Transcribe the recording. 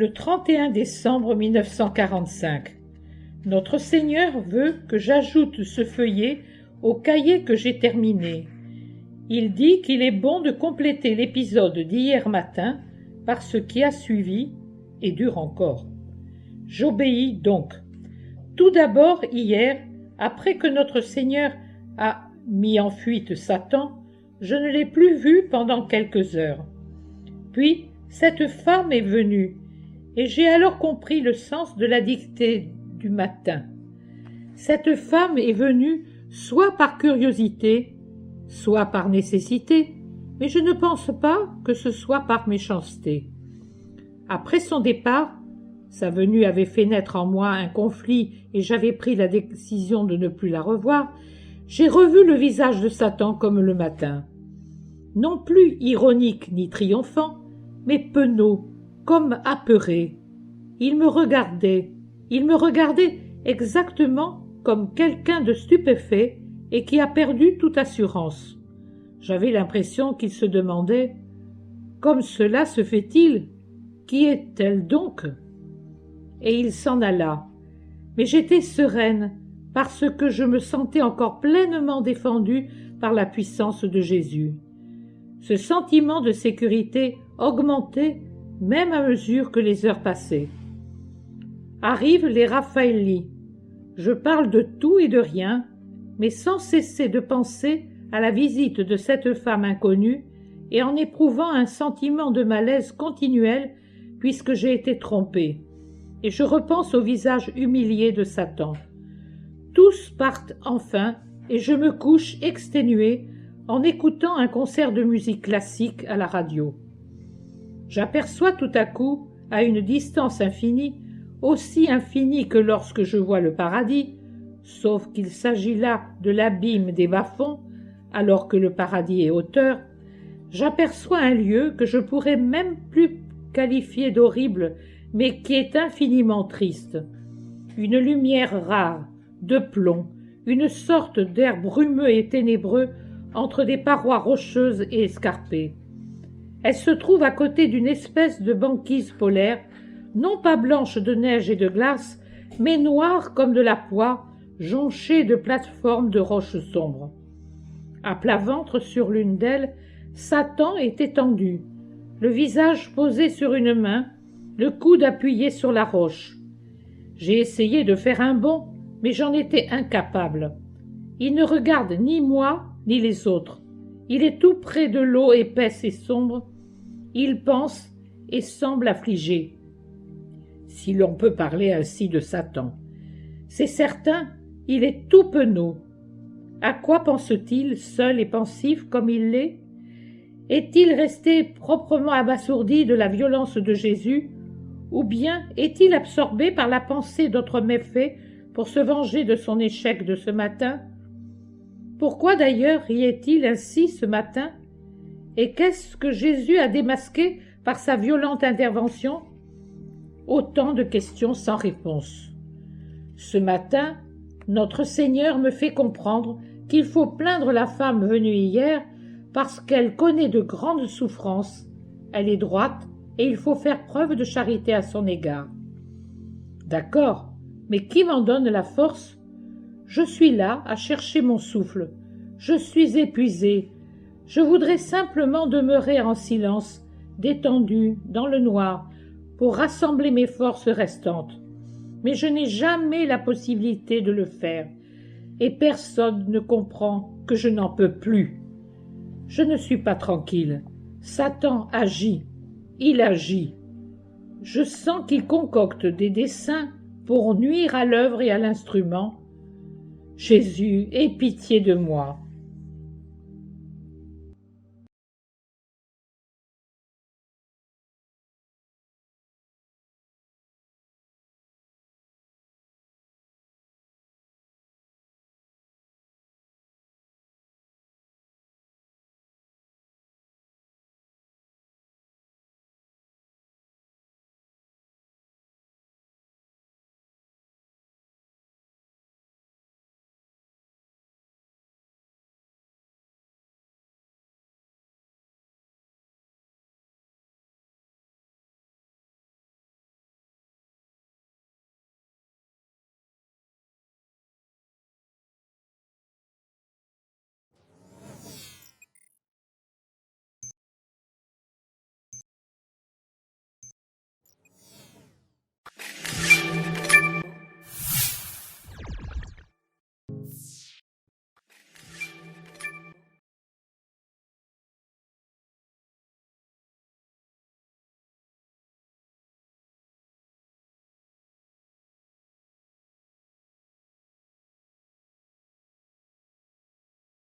Le 31 décembre 1945. Notre Seigneur veut que j'ajoute ce feuillet au cahier que j'ai terminé. Il dit qu'il est bon de compléter l'épisode d'hier matin par ce qui a suivi et dure encore. J'obéis donc. Tout d'abord, hier, après que notre Seigneur a mis en fuite Satan, je ne l'ai plus vu pendant quelques heures. Puis, cette femme est venue, et j'ai alors compris le sens de la dictée du matin. Cette femme est venue soit par curiosité, soit par nécessité, mais je ne pense pas que ce soit par méchanceté. Après son départ, sa venue avait fait naître en moi un conflit et j'avais pris la décision de ne plus la revoir, j'ai revu le visage de Satan comme le matin. Non plus ironique ni triomphant, mais penaud, comme apeuré. Il me regardait exactement comme quelqu'un de stupéfait et qui a perdu toute assurance. J'avais l'impression qu'il se demandait « Comme cela se fait-il? Qui est-elle donc ?» Et il s'en alla. Mais j'étais sereine parce que je me sentais encore pleinement défendue par la puissance de Jésus. Ce sentiment de sécurité augmentait même à mesure que les heures passaient. Arrivent les Raffaelli. Je parle de tout et de rien, mais sans cesser de penser à la visite de cette femme inconnue et en éprouvant un sentiment de malaise continuel puisque j'ai été trompée. Et je repense au visage humilié de Satan. Tous partent enfin et je me couche exténuée en écoutant un concert de musique classique à la radio. J'aperçois tout à coup, à une distance infinie, aussi infinie que lorsque je vois le paradis, sauf qu'il s'agit là de l'abîme des bas-fonds, alors que le paradis est hauteur, j'aperçois un lieu que je pourrais même plus qualifier d'horrible, mais qui est infiniment triste. Une lumière rare, de plomb, une sorte d'air brumeux et ténébreux entre des parois rocheuses et escarpées. Elle se trouve à côté d'une espèce de banquise polaire, non pas blanche de neige et de glace, mais noire comme de la poix, jonchée de plateformes de roches sombres. À plat ventre sur l'une d'elles, Satan est étendu, le visage posé sur une main, le coude appuyé sur la roche. J'ai essayé de faire un bond, mais j'en étais incapable. Il ne regarde ni moi, ni les autres. Il est tout près de l'eau épaisse et sombre. Il pense et semble affligé. Si l'on peut parler ainsi de Satan. C'est certain, il est tout penaud. À quoi pense-t-il, seul et pensif comme il l'est? Est-il resté proprement abasourdi de la violence de Jésus, ou bien est-il absorbé par la pensée d'autres méfaits pour se venger de son échec de ce matin? Pourquoi d'ailleurs riait-il ainsi ce matin? Et qu'est-ce que Jésus a démasqué par sa violente intervention? Autant de questions sans réponse. Ce matin, notre Seigneur me fait comprendre qu'il faut plaindre la femme venue hier parce qu'elle connaît de grandes souffrances, elle est droite et il faut faire preuve de charité à son égard. D'accord, mais qui m'en donne la force? Je suis là à chercher mon souffle, je suis épuisée, je voudrais simplement demeurer en silence, détendue, dans le noir, pour rassembler mes forces restantes. Mais je n'ai jamais la possibilité de le faire, et personne ne comprend que je n'en peux plus. Je ne suis pas tranquille. Satan agit. Il agit. Je sens qu'il concocte des desseins pour nuire à l'œuvre et à l'instrument. Jésus, aie pitié de moi.